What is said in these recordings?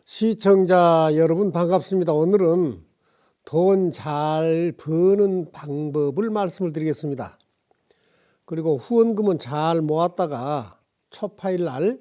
시청자 여러분 반갑습니다. 오늘은 돈 잘 버는 방법을 말씀을 드리겠습니다. 그리고 후원금은 잘 모았다가 초파일 날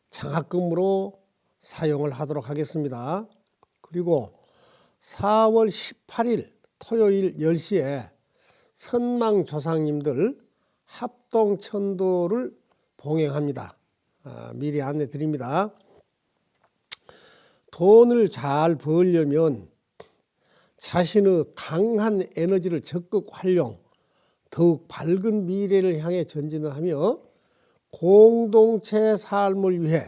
장학금으로 사용을 하도록 하겠습니다. 그리고 4월 18일 토요일 10시에 선망조상님들 합동천도를 봉행합니다. 미리 안내 드립니다. 돈을 잘 벌려면 자신의 강한 에너지를 적극 활용, 더욱 밝은 미래를 향해 전진을 하며 공동체 삶을 위해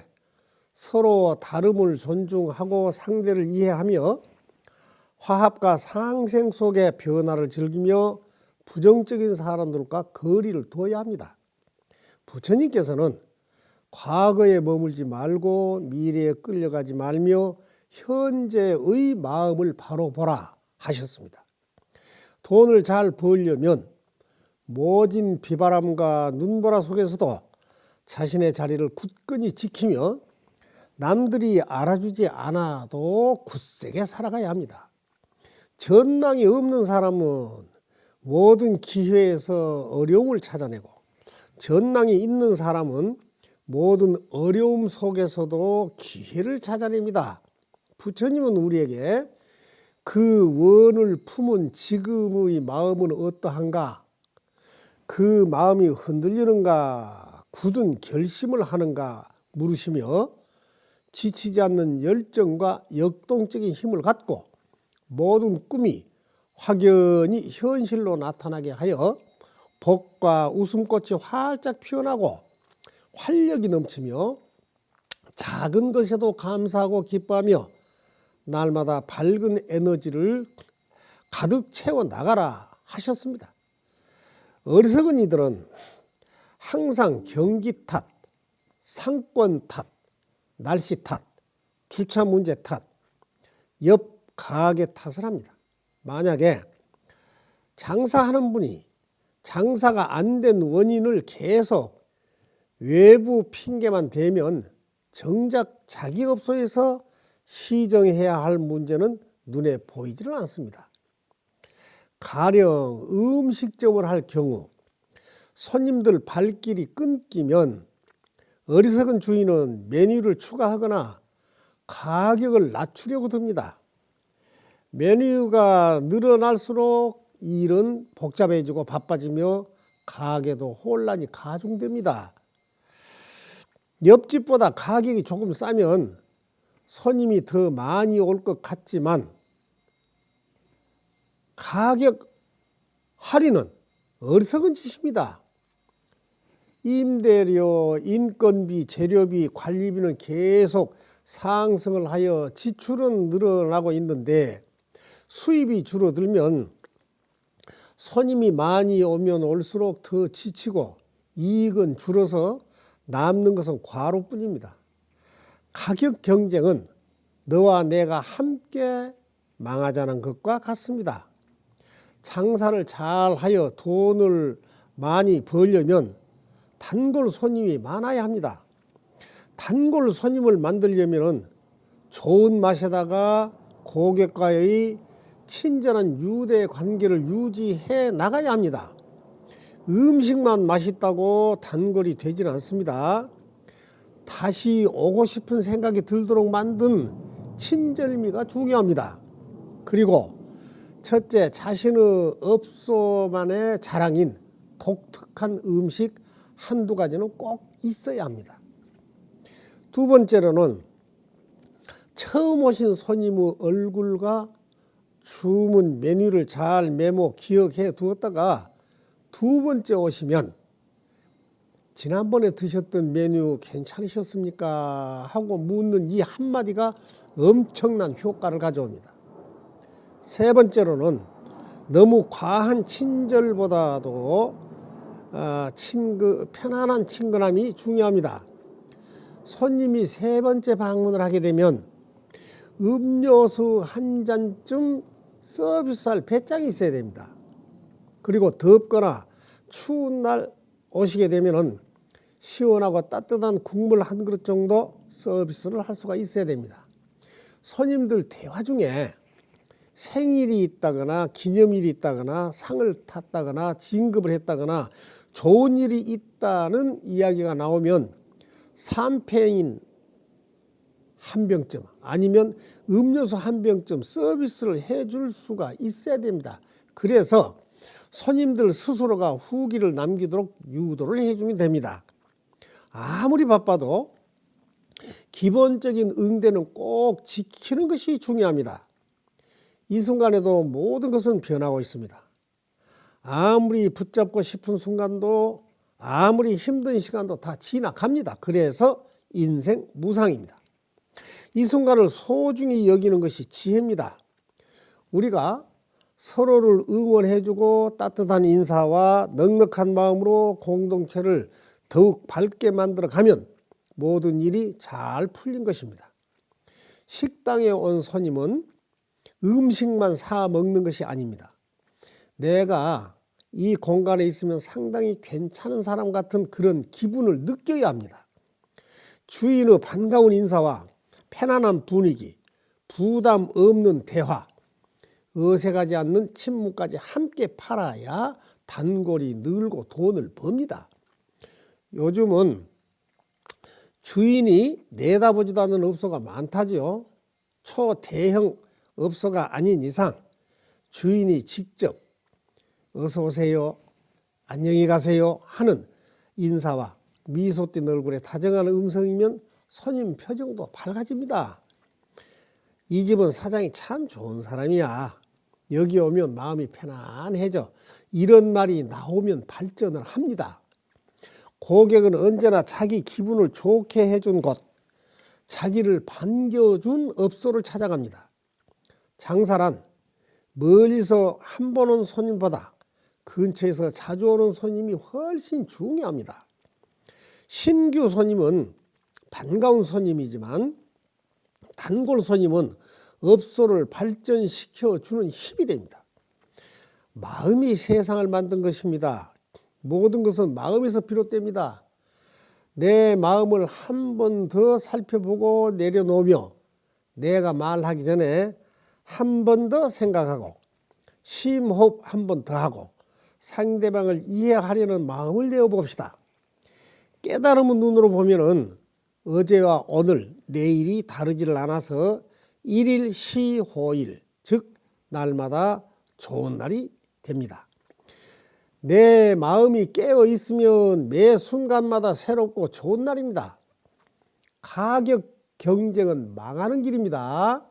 서로 다름을 존중하고 상대를 이해하며 화합과 상생 속의 변화를 즐기며 부정적인 사람들과 거리를 둬야 합니다. 부처님께서는 과거에 머물지 말고 미래에 끌려가지 말며 현재의 마음을 바로 보라 하셨습니다. 돈을 잘 벌려면 모진 비바람과 눈보라 속에서도 자신의 자리를 굳건히 지키며 남들이 알아주지 않아도 굳세게 살아가야 합니다. 전망이 없는 사람은 모든 기회에서 어려움을 찾아내고, 전망이 있는 사람은 모든 어려움 속에서도 기회를 찾아냅니다. 부처님은 우리에게 그 원을 품은 지금의 마음은 어떠한가, 그 마음이 흔들리는가, 굳은 결심을 하는가 물으시며 지치지 않는 열정과 역동적인 힘을 갖고 모든 꿈이 확연히 현실로 나타나게 하여 복과 웃음꽃이 활짝 피어나고 활력이 넘치며 작은 것에도 감사하고 기뻐하며 날마다 밝은 에너지를 가득 채워 나가라 하셨습니다. 어리석은 이들은 항상 경기 탓, 상권 탓, 날씨 탓, 주차 문제 탓, 옆 가게 탓을 합니다. 만약에 장사하는 분이 장사가 안 된 원인을 계속 외부 핑계만 대면 정작 자기 업소에서 시정해야 할 문제는 눈에 보이지는 않습니다. 가령 음식점을 할 경우 손님들 발길이 끊기면 어리석은 주인은 메뉴를 추가하거나 가격을 낮추려고 듭니다. 메뉴가 늘어날수록 일은 복잡해지고 바빠지며 가게도 혼란이 가중됩니다. 옆집보다 가격이 조금 싸면 손님이 더 많이 올 것 같지만 가격 할인은 어리석은 짓입니다. 임대료, 인건비, 재료비, 관리비는 계속 상승을 하여 지출은 늘어나고 있는데 수입이 줄어들면 손님이 많이 오면 올수록 더 지치고 이익은 줄어서 남는 것은 과로뿐입니다. 가격 경쟁은 너와 내가 함께 망하자는 것과 같습니다. 장사를 잘하여 돈을 많이 벌려면 단골 손님이 많아야 합니다. 단골 손님을 만들려면 좋은 맛에다가 고객과의 친절한 유대 관계를 유지해 나가야 합니다. 음식만 맛있다고 단골이 되지는 않습니다. 다시 오고 싶은 생각이 들도록 만든 친절미가 중요합니다. 그리고 첫째, 자신의 업소만의 자랑인 독특한 음식 한두 가지는 꼭 있어야 합니다. 두 번째로는 처음 오신 손님의 얼굴과 주문 메뉴를 잘 메모 기억해 두었다가 두 번째 오시면 지난번에 드셨던 메뉴 괜찮으셨습니까? 하고 묻는 이 한마디가 엄청난 효과를 가져옵니다. 세 번째로는 너무 과한 친절보다도 편안한 친근함이 중요합니다. 손님이 세 번째 방문을 하게 되면 음료수 한 잔쯤 서비스할 배짱이 있어야 됩니다. 그리고 덥거나 추운 날 오시게 되면 시원하고 따뜻한 국물 한 그릇 정도 서비스를 할 수가 있어야 됩니다. 스님들 대화 중에 생일이 있다거나 기념일이 있다거나 상을 탔다거나 진급을 했다거나 좋은 일이 있다는 이야기가 나오면 샴페인 한 병쯤 아니면 음료수 한 병쯤 서비스를 해줄 수가 있어야 됩니다. 그래서 스님들 스스로가 후기를 남기도록 유도를 해주면 됩니다. 아무리 바빠도 기본적인 응대는 꼭 지키는 것이 중요합니다. 이 순간에도 모든 것은 변하고 있습니다. 아무리 붙잡고 싶은 순간도 아무리 힘든 시간도 다 지나갑니다. 그래서 인생 무상입니다. 이 순간을 소중히 여기는 것이 지혜입니다. 우리가 서로를 응원해주고 따뜻한 인사와 넉넉한 마음으로 공동체를 더욱 밝게 만들어가면 모든 일이 잘 풀린 것입니다. 식당에 온 손님은 음식만 사 먹는 것이 아닙니다. 내가 이 공간에 있으면 상당히 괜찮은 사람 같은 그런 기분을 느껴야 합니다. 주인의 반가운 인사와 편안한 분위기, 부담 없는 대화, 어색하지 않는 침묵까지 함께 팔아야 단골이 늘고 돈을 법니다. 요즘은 주인이 내다보지도 않는 업소가 많다죠. 초대형 업소가 아닌 이상 주인이 직접 어서 오세요, 안녕히 가세요 하는 인사와 미소 띤 얼굴에 다정한 음성이면 손님 표정도 밝아집니다. 이 집은 사장이 참 좋은 사람이야. 여기 오면 마음이 편안해져. 이런 말이 나오면 발전을 합니다. 고객은 언제나 자기 기분을 좋게 해준 곳, 자기를 반겨준 업소를 찾아갑니다. 장사란 멀리서 한 번 온 손님보다 근처에서 자주 오는 손님이 훨씬 중요합니다. 신규 손님은 반가운 손님이지만 단골 손님은 업소를 발전시켜 주는 힘이 됩니다. 마음이 세상을 만든 것입니다. 모든 것은 마음에서 비롯됩니다. 내 마음을 한 번 더 살펴보고 내려놓으며 내가 말하기 전에 한 번 더 생각하고 심호흡 한 번 더 하고 상대방을 이해하려는 마음을 내어봅시다. 깨달음의 눈으로 보면은 어제와 오늘, 내일이 다르지를 않아서 일일시호일, 즉 날마다 좋은 날이 됩니다. 내 마음이 깨어 있으면 매 순간마다 새롭고 좋은 날입니다. 가격 경쟁은 망하는 길입니다.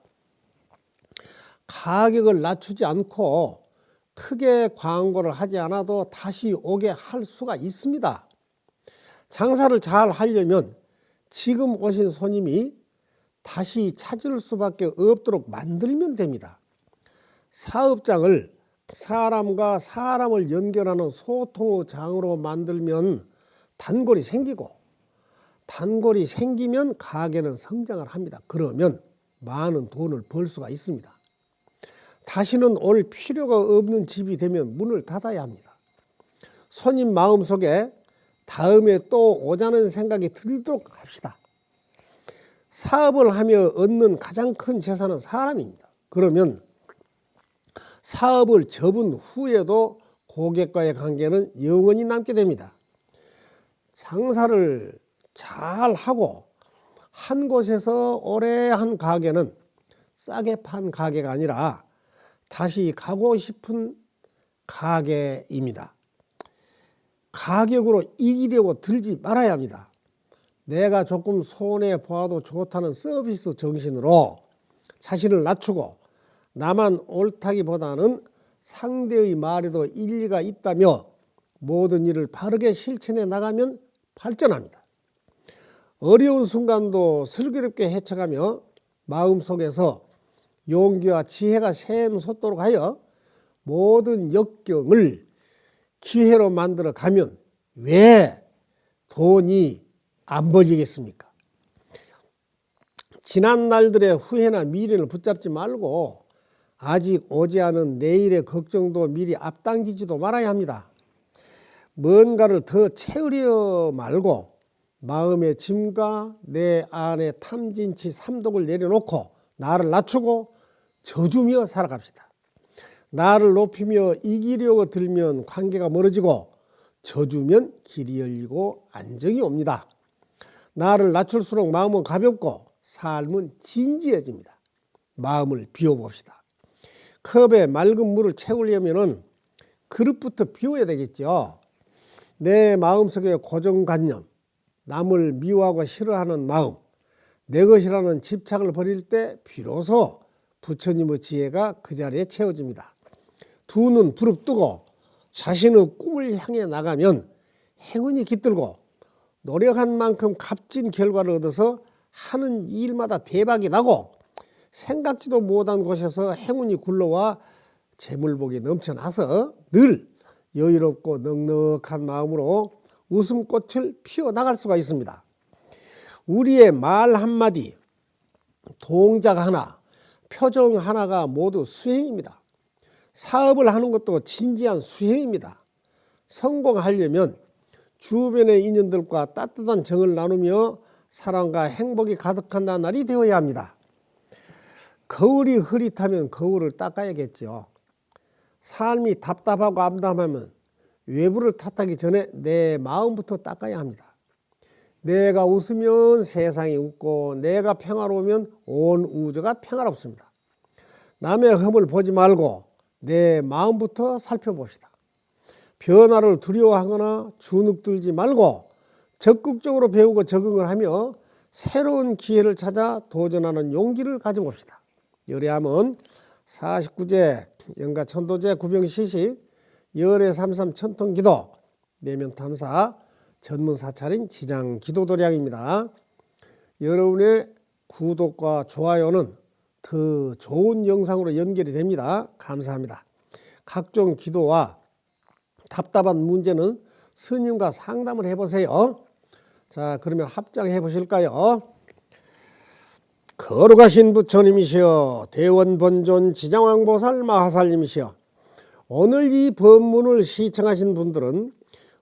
가격을 낮추지 않고 크게 광고를 하지 않아도 다시 오게 할 수가 있습니다. 장사를 잘 하려면 지금 오신 손님이 다시 찾을 수밖에 없도록 만들면 됩니다. 사업장을 사람과 사람을 연결하는 소통의 장으로 만들면 단골이 생기고, 단골이 생기면 가게는 성장을 합니다. 그러면 많은 돈을 벌 수가 있습니다. 다시는 올 필요가 없는 집이 되면 문을 닫아야 합니다. 손님 마음속에 다음에 또 오자는 생각이 들도록 합시다. 사업을 하며 얻는 가장 큰 재산은 사람입니다. 그러면 사업을 접은 후에도 고객과의 관계는 영원히 남게 됩니다. 장사를 잘 하고 한 곳에서 오래 한 가게는 싸게 판 가게가 아니라 다시 가고 싶은 가게입니다. 가격으로 이기려고 들지 말아야 합니다. 내가 조금 손해 보아도 좋다는 서비스 정신으로 자신을 낮추고 나만 옳다기보다는 상대의 말에도 일리가 있다며 모든 일을 바르게 실천해 나가면 발전합니다. 어려운 순간도 슬기롭게 헤쳐가며 마음속에서 용기와 지혜가 샘솟도록 하여 모든 역경을 기회로 만들어 가면 왜 돈이 안 벌리겠습니까? 지난 날들의 후회나 미련을 붙잡지 말고 아직 오지 않은 내일의 걱정도 미리 앞당기지도 말아야 합니다. 뭔가를 더 채우려 말고 마음의 짐과 내 안에 탐진치 삼독을 내려놓고 나를 낮추고 져주며 살아갑시다. 나를 높이며 이기려고 들면 관계가 멀어지고 져주면 길이 열리고 안정이 옵니다. 나를 낮출수록 마음은 가볍고 삶은 진지해집니다. 마음을 비워봅시다. 컵에 맑은 물을 채우려면 그릇부터 비워야 되겠죠. 내 마음속의 고정관념, 남을 미워하고 싫어하는 마음, 내 것이라는 집착을 버릴 때 비로소 부처님의 지혜가 그 자리에 채워집니다. 두 눈 부릅뜨고 자신의 꿈을 향해 나가면 행운이 깃들고 노력한 만큼 값진 결과를 얻어서 하는 일마다 대박이 나고 생각지도 못한 곳에서 행운이 굴러와 재물복이 넘쳐나서 늘 여유롭고 넉넉한 마음으로 웃음꽃을 피워나갈 수가 있습니다. 우리의 말 한마디, 동작 하나, 표정 하나가 모두 수행입니다. 사업을 하는 것도 진지한 수행입니다. 성공하려면 주변의 인연들과 따뜻한 정을 나누며 사랑과 행복이 가득한 날이 되어야 합니다. 거울이 흐릿하면 거울을 닦아야겠죠. 삶이 답답하고 암담하면 외부를 탓하기 전에 내 마음부터 닦아야 합니다. 내가 웃으면 세상이 웃고 내가 평화로우면 온 우주가 평화롭습니다. 남의 흠을 보지 말고 내 마음부터 살펴봅시다. 변화를 두려워하거나 주눅들지 말고 적극적으로 배우고 적응을 하며 새로운 기회를 찾아 도전하는 용기를 가져봅시다. 열애함은 49제 영가천도제 구병시식 열애 삼삼 천통기도 내면탐사 전문사찰인 지장기도도량입니다. 여러분의 구독과 좋아요는 더 좋은 영상으로 연결이 됩니다. 감사합니다. 각종 기도와 답답한 문제는 스님과 상담을 해보세요. 자, 그러면 합장해 보실까요? 거룩하신 부처님이시여 대원본존 지장왕보살 마하살님이시여 오늘 이 법문을 시청하신 분들은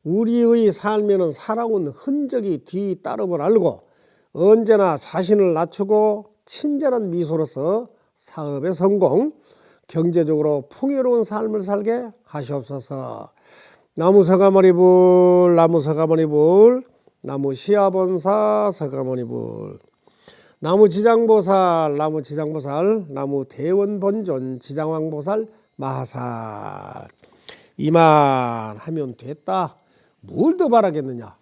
우리의 삶에는 살아온 흔적이 뒤따름을 알고 언제나 자신을 낮추고 친절한 미소로서 사업의 성공, 경제적으로 풍요로운 삶을 살게 하시옵소서. 나무 서가모니불, 나무 서가모니불, 나무 시아본사 서가모니불, 나무 지장보살, 나무 지장보살, 나무 대원본존 지장왕보살 마하살. 이만 하면 됐다. 뭘 더 바라겠느냐.